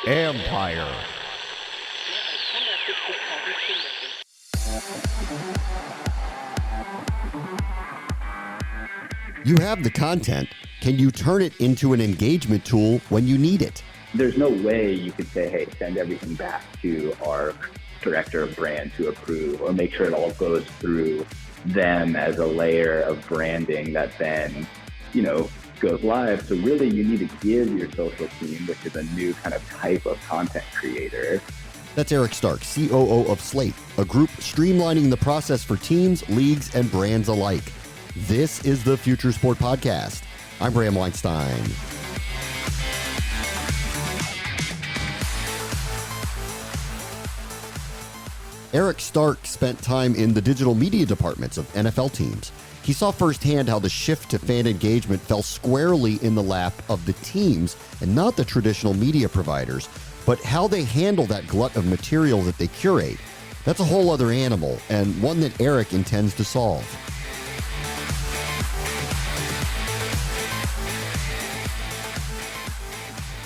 Empire. You have the content. Can you turn it into an engagement tool when you need it? There's no way you could say, hey, send everything back to our director of brand to approve, or make sure it all goes through them as a layer of branding that then, goes live. So really you need to give your social team, which is a new kind of type of content creator. That's Eric Stark, COO of Slate, a group streamlining the process for teams, leagues, and brands alike. This is the Future Sport Podcast. I'm Bram Weinstein. Eric Stark spent time in the digital media departments of NFL teams. He saw firsthand how the shift to fan engagement fell squarely in the lap of the teams and not the traditional media providers, but how they handle that glut of material that they curate. That's a whole other animal, and one that Eric intends to solve.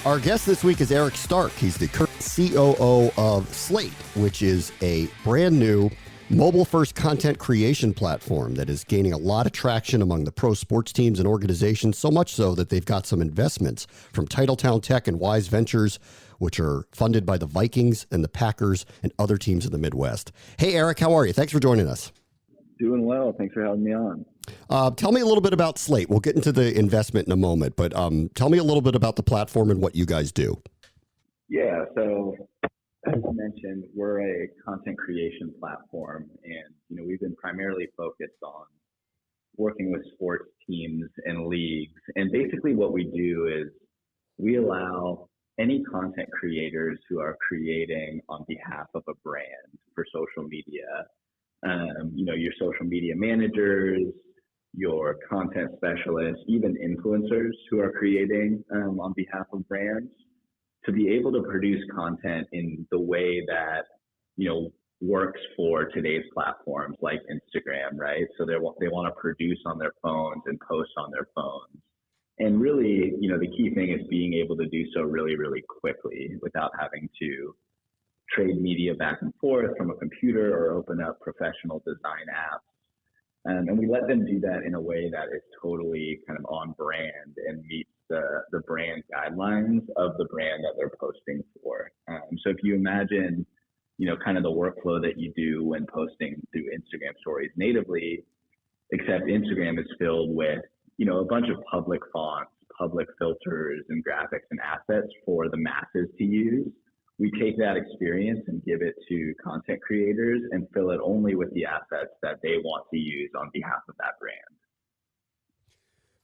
Our guest this week is Eric Stark. He's the current COO of Slate, which is a brand new mobile-first content creation platform that is gaining a lot of traction among the pro sports teams and organizations, so much so that they've got some investments from Titletown Tech and Wise Ventures, which are funded by the Vikings and the Packers and other teams in the Midwest. Hey, Eric, how are you? Thanks for joining us. Doing well. Thanks for having me on. Tell me a little bit about Slate. We'll get into the investment in a moment, but tell me a little bit about the platform and what you guys do. Yeah, so as you mentioned, we're a content creation platform, and we've been primarily focused on working with sports teams and leagues. And basically what we do is we allow any content creators who are creating on behalf of a brand for social media, your social media managers, your content specialists, even influencers who are creating on behalf of brands, to be able to produce content in the way that, works for today's platforms like Instagram, right? So they want to produce on their phones and post on their phones. And really, the key thing is being able to do so really, really quickly without having to trade media back and forth from a computer or open up professional design apps. And we let them do that in a way that is totally kind of on brand and meets the brand guidelines of the brand that they're posting for. So if you imagine, kind of the workflow that you do when posting through Instagram stories natively, except Instagram is filled with, a bunch of public fonts, public filters and graphics and assets for the masses to use. We take that experience and give it to content creators and fill it only with the assets that they want to use on behalf of that brand.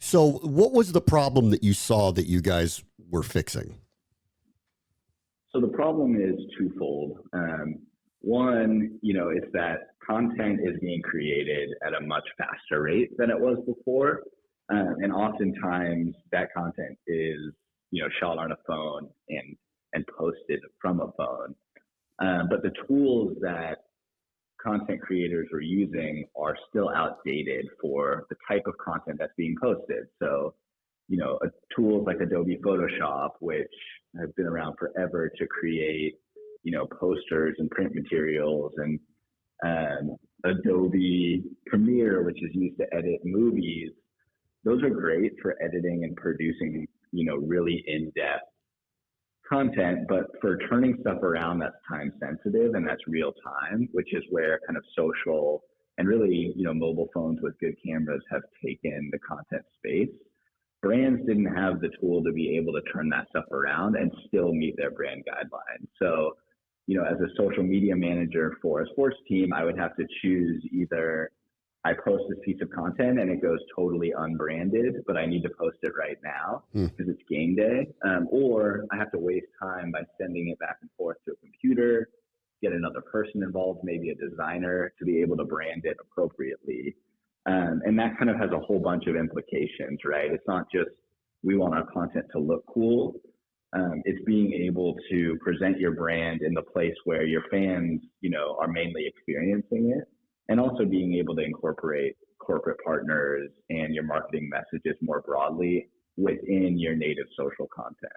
So what was the problem that you saw that you guys were fixing? So the problem is twofold. One, is that content is being created at a much faster rate than it was before. And oftentimes that content is, shot on a phone and posted from a phone. But the tools that content creators are using are still outdated for the type of content that's being posted. So, tools like Adobe Photoshop, which have been around forever to create, posters and print materials, and Adobe Premiere, which is used to edit movies, those are great for editing and producing, really in-depth content, but for turning stuff around that's time sensitive and that's real time, which is where kind of social and really, mobile phones with good cameras have taken the content space. Brands didn't have the tool to be able to turn that stuff around and still meet their brand guidelines. So, as a social media manager for a sports team, I would have to choose either I post this piece of content and it goes totally unbranded, but I need to post it right now because it's game day. Or I have to waste time by sending it back and forth to a computer, get another person involved, maybe a designer, to be able to brand it appropriately. And that kind of has a whole bunch of implications, right? It's not just we want our content to look cool. It's being able to present your brand in the place where your fans, are mainly experiencing it. And also being able to incorporate corporate partners and your marketing messages more broadly, within your native social content.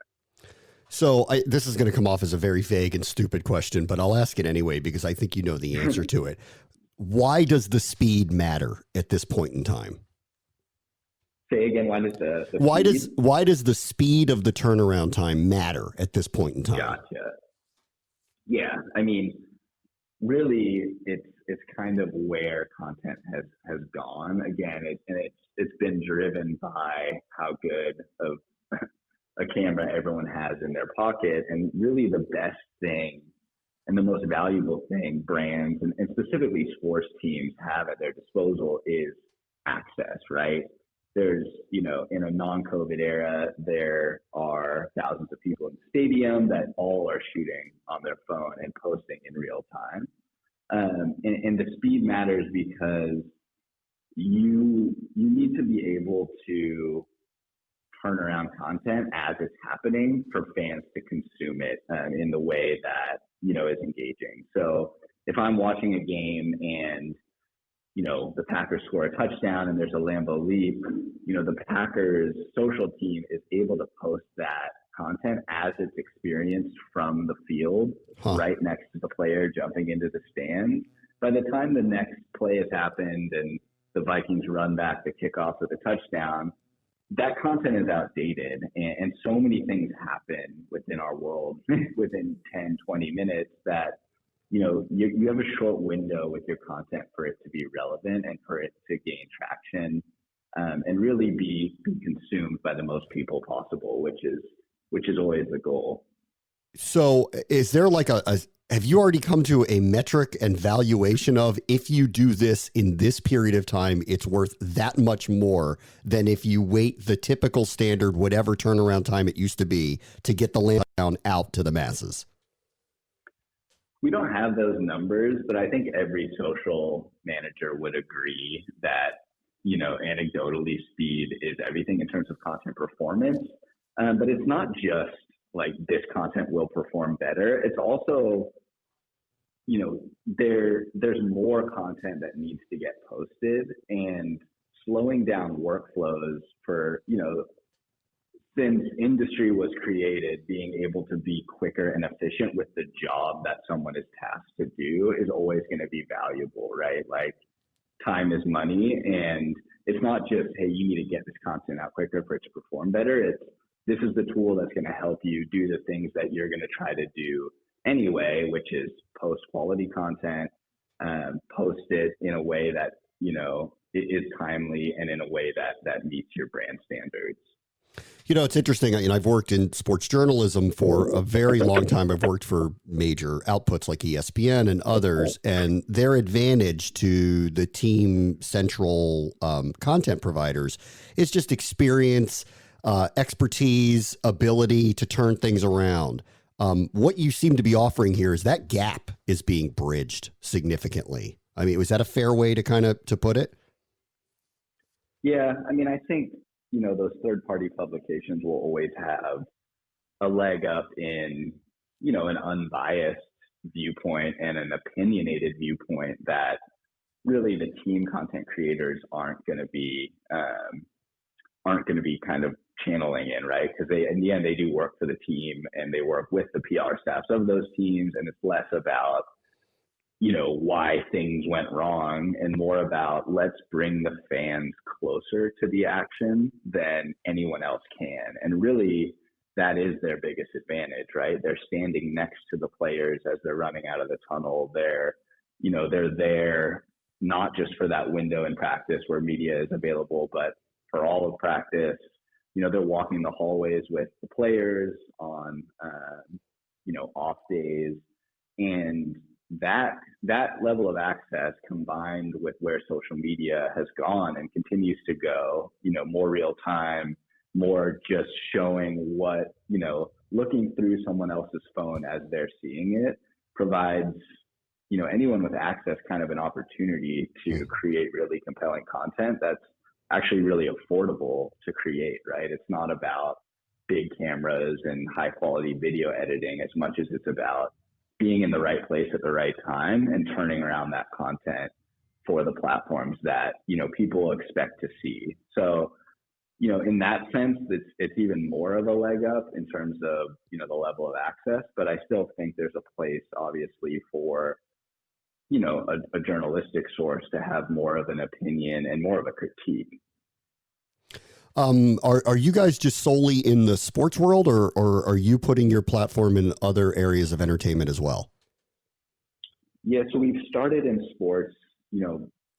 So this is going to come off as a very vague and stupid question, but I'll ask it anyway because I think you know the answer to it. Why does the speed matter at this point in time? Say again, why does the why does the speed of the turnaround time matter at this point in time? Gotcha. Yeah, I mean, really, it's kind of where content has gone. Again, it's been driven by how good of a camera everyone has in their pocket, and really the best thing and the most valuable thing brands and specifically sports teams have at their disposal is access, right? There's, in a non-COVID era, there are thousands of people in the stadium that all are shooting on their phone and posting in real time. And the speed matters because you need to be able to turn around content as it's happening for fans to consume it in the way that, is engaging. So if I'm watching a game and the Packers score a touchdown and there's a Lambeau leap, the Packers social team is able to post that content as it's experienced from the field, right next to the player jumping into the stands. By the time the next play has happened and the Vikings run back the kickoff with a touchdown, that content is outdated. And so many things happen within our world within 10, 20 minutes that you have a short window with your content for it to be relevant and for it to gain traction and really be consumed by the most people possible, which is always the goal. So is there like have you already come to a metric and valuation of if you do this in this period of time, it's worth that much more than if you wait the typical standard, whatever turnaround time it used to be to get the Lambeau out to the masses? We don't have those numbers, but I think every social manager would agree that, anecdotally speed is everything in terms of content performance. But it's not just like this content will perform better. It's also, there's more content that needs to get posted, and slowing down workflows for, since industry was created, being able to be quicker and efficient with the job that someone is tasked to do is always going to be valuable, right? Like time is money, and it's not just, hey, you need to get this content out quicker for it to perform better. It's this is the tool that's going to help you do the things that you're going to try to do anyway, which is post quality content, post it in a way that, is timely and in a way that meets your brand standards. It's interesting. I've worked in sports journalism for a very long time. I've worked for major outputs like ESPN and others, and their advantage to the team central content providers is just experience, expertise, ability to turn things around. What you seem to be offering here is that gap is being bridged significantly. I mean, was that a fair way to put it? Yeah, I think those third-party publications will always have a leg up in, an unbiased viewpoint and an opinionated viewpoint that really the team content creators aren't going to be kind of channeling in, right? Because in the end, they do work for the team and they work with the PR staffs of those teams, and it's less about why things went wrong and more about let's bring the fans closer to the action than anyone else can. And really, that is their biggest advantage, right? They're standing next to the players as they're running out of the tunnel. They're there not just for that window in practice where media is available, but for all of practice. They're walking the hallways with the players on, off days. And that level of access combined with where social media has gone and continues to go, more real time, more just showing what, looking through someone else's phone as they're seeing it provides, anyone with access kind of an opportunity to create really compelling content that's actually really affordable to create, right? It's not about big cameras and high quality video editing as much as it's about being in the right place at the right time and turning around that content for the platforms that, people expect to see. So, in that sense, it's even more of a leg up in terms of, the level of access. But I still think there's a place, obviously, for, a journalistic source to have more of an opinion and more of a critique. Are you guys just solely in the sports world, or are you putting your platform in other areas of entertainment as well? Yeah, so we've started in sports,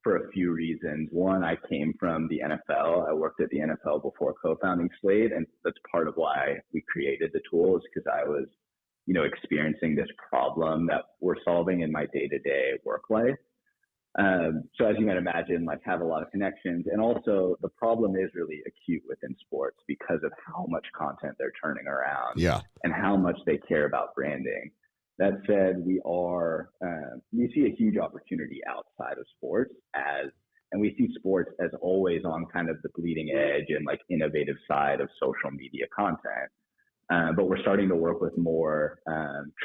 for a few reasons. One, I came from the NFL. I worked at the NFL before co-founding Slate, and that's part of why we created the tool, is because I was, experiencing this problem that we're solving in my day-to-day work life. So as you might imagine, have a lot of connections. And also the problem is really acute within sports because of how much content they're turning around, and how much they care about branding. That said, we see a huge opportunity outside of sports and we see sports as always on kind of the bleeding edge and innovative side of social media content. But we're starting to work with more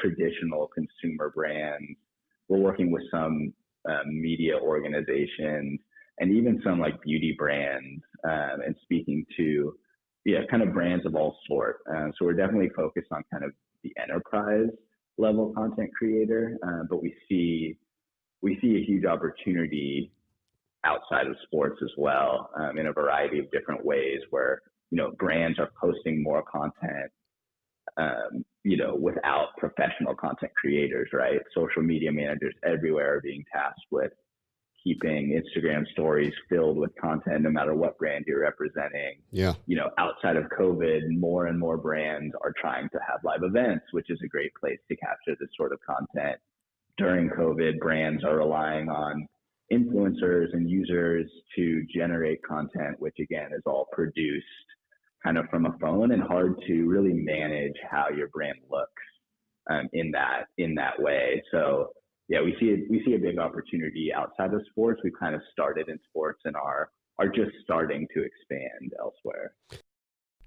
traditional consumer brands. We're working with some media organizations and even some beauty brands, and speaking to kind of brands of all sorts. So we're definitely focused on kind of the enterprise level content creator, but we see a huge opportunity outside of sports as well, in a variety of different ways where brands are posting more content without professional content creators, right? Social media managers everywhere are being tasked with keeping Instagram stories filled with content, no matter what brand you're representing. Yeah. Outside of COVID, more and more brands are trying to have live events, which is a great place to capture this sort of content. During COVID, brands are relying on influencers and users to generate content, which again is all produced kind of from a phone and hard to really manage how your brand looks in that way. So yeah, we see a big opportunity outside of sports. We've kind of started in sports and are just starting to expand elsewhere.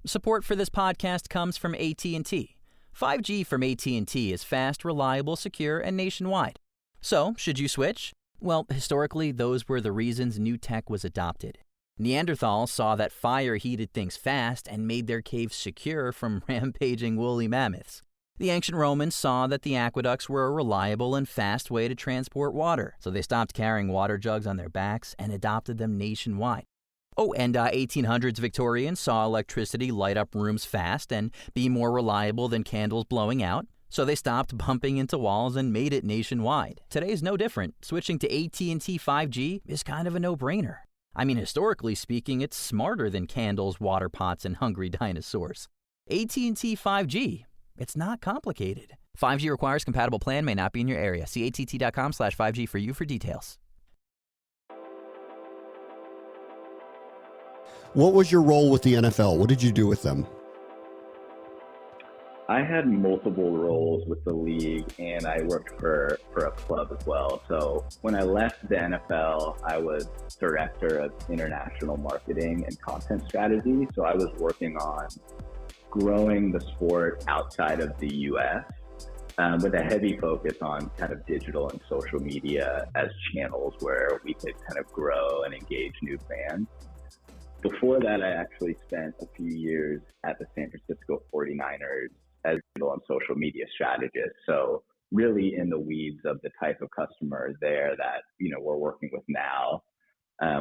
Support for this podcast comes from AT&T. 5G from AT&T is fast, reliable, secure, and nationwide. So, should you switch? Well, historically, those were the reasons new tech was adopted. Neanderthals saw that fire heated things fast and made their caves secure from rampaging woolly mammoths. The ancient Romans saw that the aqueducts were a reliable and fast way to transport water, so they stopped carrying water jugs on their backs and adopted them nationwide. Oh, and 1800s Victorians saw electricity light up rooms fast and be more reliable than candles blowing out, so they stopped bumping into walls and made it nationwide. Today's no different. Switching to AT&T 5G is kind of a no-brainer. I mean, historically speaking, it's smarter than candles, water pots, and hungry dinosaurs. AT&T 5G, it's not complicated. 5G requires compatible plan, may not be in your area. See att.com/5G for you for details. What was your role with the NFL? What did you do with them? I had multiple roles with the league, and I worked for a club as well. So when I left the NFL, I was director of international marketing and content strategy. So I was working on growing the sport outside of the U.S. With a heavy focus on kind of digital and social media as channels where we could kind of grow and engage new fans. Before that, I actually spent a few years at the San Francisco 49ers as digital and social media strategist. So really in the weeds of the type of customer there that, we're working with now,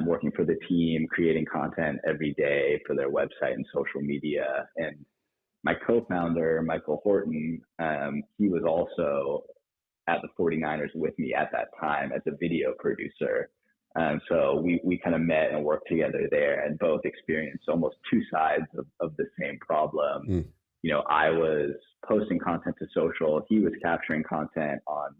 working for the team, creating content every day for their website and social media. And my co-founder, Michael Horton, he was also at the 49ers with me at that time as a video producer. So we kind of met and worked together there and both experienced almost two sides of the same problem. I was posting content to social. He was capturing content on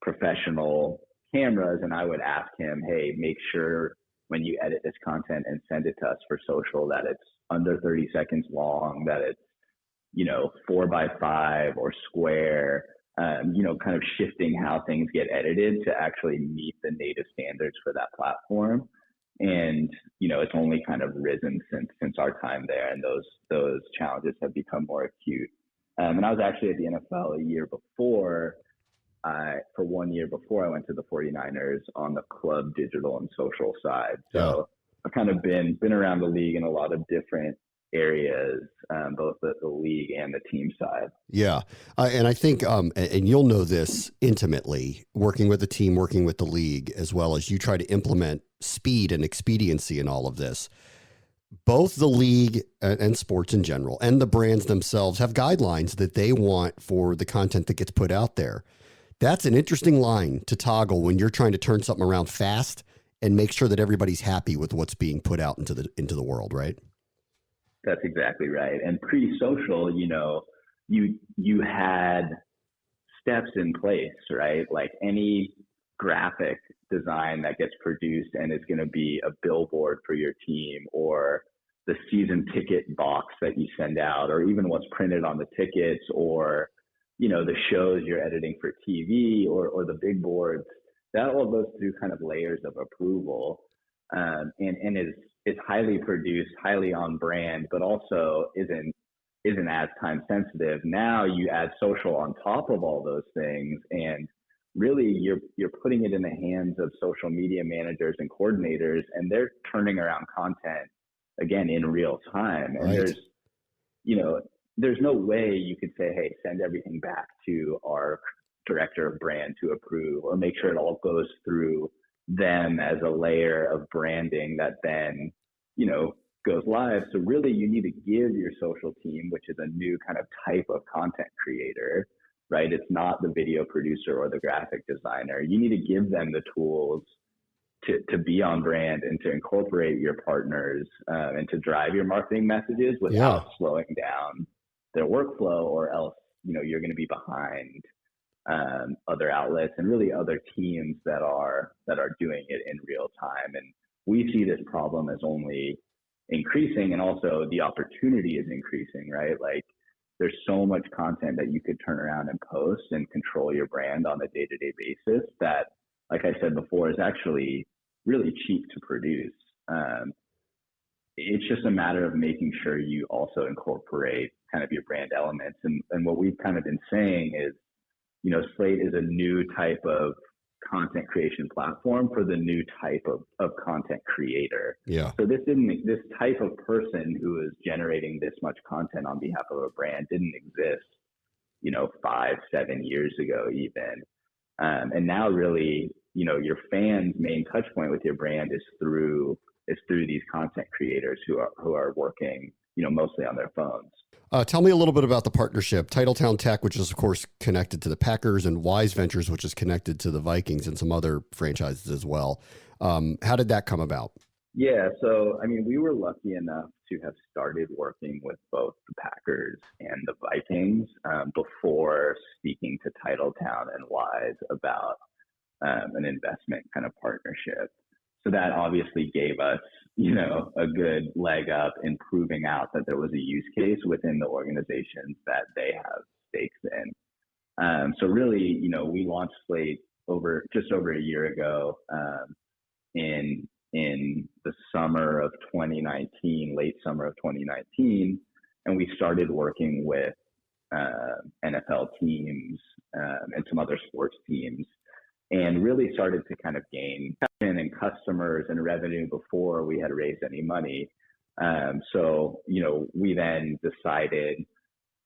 professional cameras, and I would ask him, hey, make sure when you edit this content and send it to us for social that it's under 30 seconds long, that it's 4x5 or square, kind of shifting how things get edited to actually meet the native standards for that platform. And, it's only kind of risen since our time there, and those challenges have become more acute. And I was actually at the NFL for 1 year before I went to the 49ers on the club digital and social side. So I've kind of been around the league in a lot of different areas, both the league and the team side. Yeah. And I think, and you'll know this intimately, working with the team, working with the league, as well as you try to implement speed and expediency in all of this. Both the league and sports in general and the brands themselves have guidelines that they want for the content that gets put out there. That's an interesting line to toggle when you're trying to turn something around fast and make sure that everybody's happy with what's being put out into the world, right? That's exactly right. And pre-social, you had steps in place, right? Like any graphic design that gets produced and is going to be a billboard for your team, or the season ticket box that you send out, or even what's printed on the tickets, or the shows you're editing for TV, or the big boards, that all goes through kind of layers of approval, and is highly produced, highly on brand, but also isn't as time sensitive. Now you add social on top of all those things, and really you're putting it in the hands of social media managers and coordinators, and they're turning around content again in real time. And Right. there's no way you could say, hey, send everything back to our director of brand to approve, or make sure it all goes through them as a layer of branding that then, goes live. So really you need to give your social team, which is a new kind of type of content creator, right? It's not the video producer or the graphic designer. You need to give them the tools to be on brand and to incorporate your partners, and to drive your marketing messages without slowing down their workflow, or else, you're going to be behind other outlets and really other teams that are doing it in real time. And we see this problem as only increasing, and also the opportunity is increasing, right? Like there's so much content that you could turn around and post and control your brand on a day-to-day basis that, like I said before, is actually really cheap to produce. It's just a matter of making sure you also incorporate kind of your brand elements. And what we've kind of been saying is, Slate is a new type of content creation platform for the new type of content creator. Yeah. So this type of person who is generating this much content on behalf of a brand didn't exist, 5-7 years ago even. And now really, your fans' main touch point with your brand is through these content creators who are working, mostly on their phones. Tell me a little bit about the partnership. Titletown Tech, which is, of course, connected to the Packers, and Wise Ventures, which is connected to the Vikings and some other franchises as well. How did that come about? Yeah, so, we were lucky enough to have started working with both the Packers and the Vikings before speaking to Titletown and Wise about an investment kind of partnership. So that obviously gave us, a good leg up in proving out that there was a use case within the organizations that they have stakes in. So really, we launched Slate just over a year ago, in the summer of 2019, late summer of 2019, and we started working with NFL teams and some other sports teams, and really started to kind of gain in customers and revenue before we had raised any money. So, we then decided,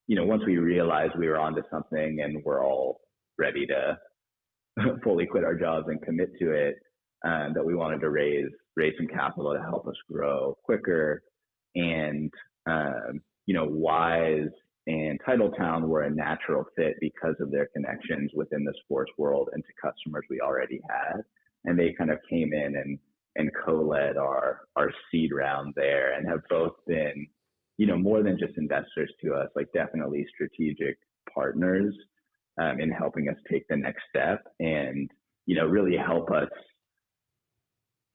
once we realized we were onto something and we're all ready to fully quit our jobs and commit to it, that we wanted to raise some capital to help us grow quicker. And, Wise and Titletown were a natural fit because of their connections within the sports world and to customers we already had. And they kind of came in and co-led our seed round there, and have both been, more than just investors to us, like definitely strategic partners in helping us take the next step and, really help us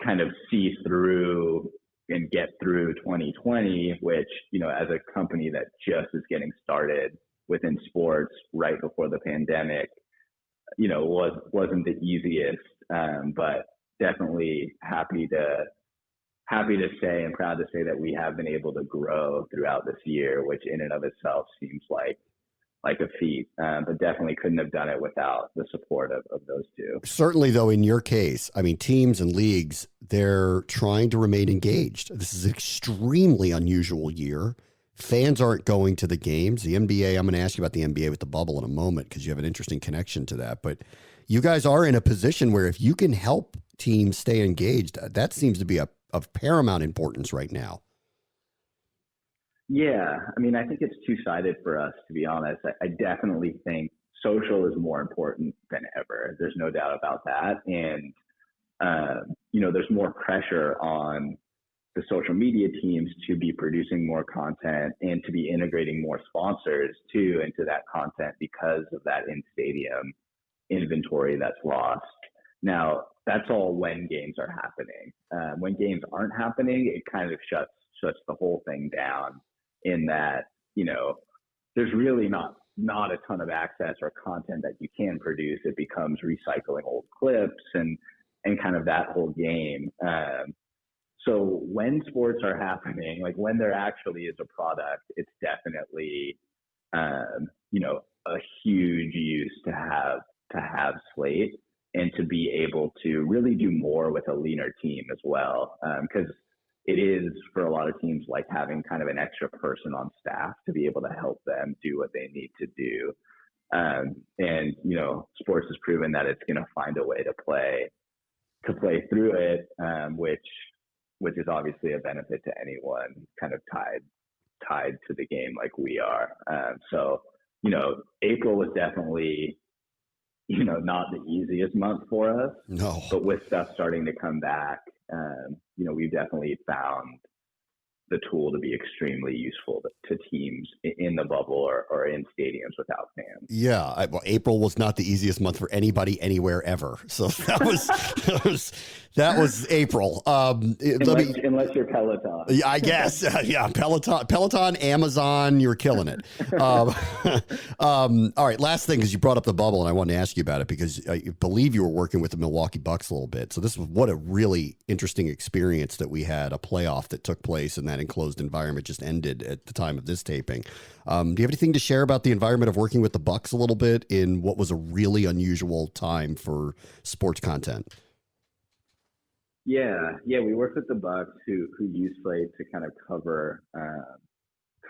kind of see through and get through 2020, which, as a company that just is getting started within sports right before the pandemic, wasn't the easiest, but definitely happy to say and proud to say that we have been able to grow throughout this year, which in and of itself seems like like a feat, but definitely couldn't have done it without the support of those two. Certainly, though, in your case, I mean, teams and leagues, they're trying to remain engaged. This is an extremely unusual year. Fans aren't going to the games. The NBA, I'm going to ask you about the NBA with the bubble in a moment because you have an interesting connection to that. But you guys are in a position where if you can help teams stay engaged, that seems to be of paramount importance right now. Yeah, I mean, I think it's two-sided for us, to be honest. I definitely think social is more important than ever. There's no doubt about that. And, there's more pressure on the social media teams to be producing more content and to be integrating more sponsors too into that content because of that in-stadium inventory that's lost. Now, that's all when games are happening. When games aren't happening, it kind of shuts the whole thing down in that, there's really not a ton of access or content that you can produce. It becomes recycling old clips and kind of that whole game. So when sports are happening, like when there actually is a product, it's definitely, a huge use to have Slate and to be able to really do more with a leaner team as well. Because it is for a lot of teams like having kind of an extra person on staff to be able to help them do what they need to do. And sports has proven that it's going to find a way to play through it, which is obviously a benefit to anyone kind of tied to the game like we are. So April was definitely, not the easiest month for us. No. But with stuff starting to come back, we've definitely found the tool to be extremely useful to teams in the bubble or in stadiums without fans. Yeah, April was not the easiest month for anybody anywhere ever. So that was April. Unless you're Peloton. Yeah, I guess. Yeah, Peloton, Amazon, you're killing it. All right, last thing is you brought up the bubble, and I wanted to ask you about it because I believe you were working with the Milwaukee Bucks a little bit. So this was what a really interesting experience that we had, a playoff that took place in that enclosed environment just ended at the time of this taping. Do you have anything to share about the environment of working with the Bucks a little bit in what was a really unusual time for sports content? Yeah, we worked with the Bucks who use Slate to kind of cover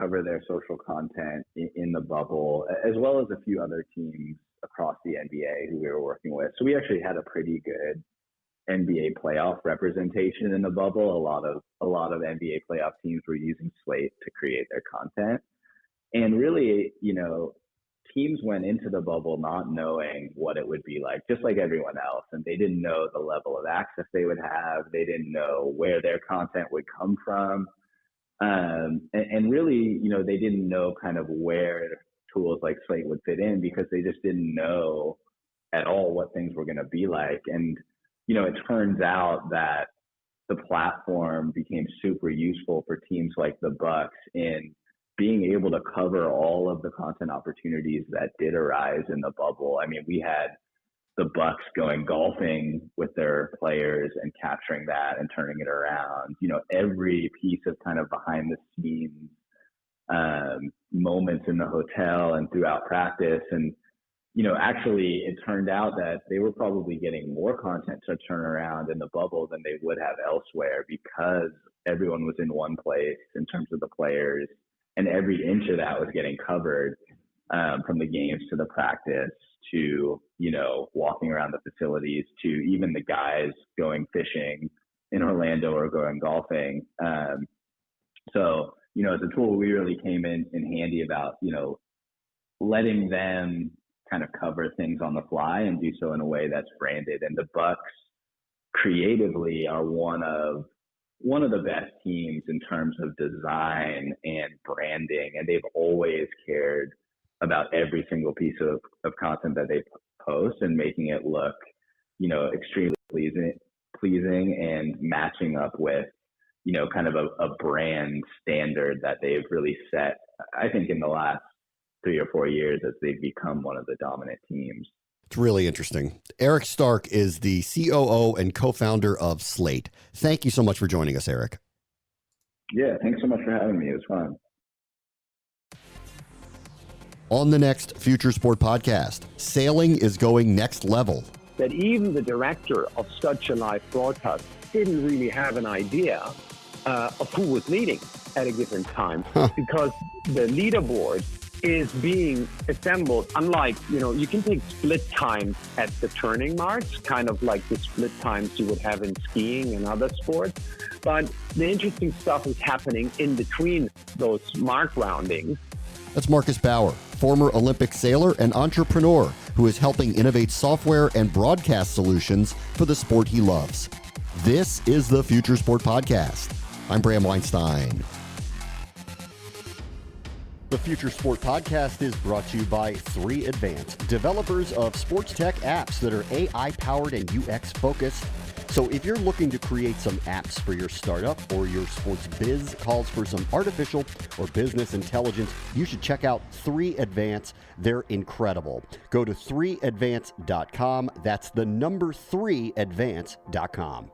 their social content in the bubble, as well as a few other teams across the NBA who we were working with. So we actually had a pretty good NBA playoff representation in the bubble. A lot of NBA playoff teams were using Slate to create their content. And really, teams went into the bubble not knowing what it would be like, just like everyone else. And they didn't know the level of access they would have. They didn't know where their content would come from. And really, they didn't know kind of where tools like Slate would fit in because they just didn't know at all what things were going to be like. And, it turns out that the platform became super useful for teams like the Bucks in being able to cover all of the content opportunities that did arise in the bubble. I mean, we had the Bucks going golfing with their players and capturing that and turning it around. Every piece of kind of behind the scenes moments in the hotel and throughout practice. And, actually it turned out that they were probably getting more content to turn around in the bubble than they would have elsewhere because everyone was in one place in terms of the players. And every inch of that was getting covered, from the games to the practice to, walking around the facilities to even the guys going fishing in Orlando or going golfing. So, as a tool, we really came in handy about, letting them kind of cover things on the fly and do so in a way that's branded. And the Bucks creatively are one of the best teams in terms of design and branding, and they've always cared about every single piece of content that they post and making it look, extremely pleasing and matching up with, kind of a brand standard that they've really set, I think, in the last 3 or 4 years as they've become one of the dominant teams. It's really interesting. Eric Stark is the COO and co-founder of Slate. Thank you so much for joining us, Eric. Yeah, thanks so much for having me. It was fun. On the next Future Sport podcast, sailing is going next level. That even the director of such a live broadcast didn't really have an idea of who was leading at a given time because the leaderboard is being assembled. Unlike, you can take split times at the turning marks, kind of like the split times you would have in skiing and other sports. But the interesting stuff is happening in between those mark roundings. That's Marcus Bauer, former Olympic sailor and entrepreneur who is helping innovate software and broadcast solutions for the sport he loves. This is the Future Sport Podcast. I'm Bram Weinstein. The Future Sport Podcast is brought to you by 3 Advance, developers of sports tech apps that are AI-powered and UX-focused. So if you're looking to create some apps for your startup or your sports biz calls for some artificial or business intelligence, you should check out 3 Advance. They're incredible. Go to 3advance.com. That's the number 3advance.com.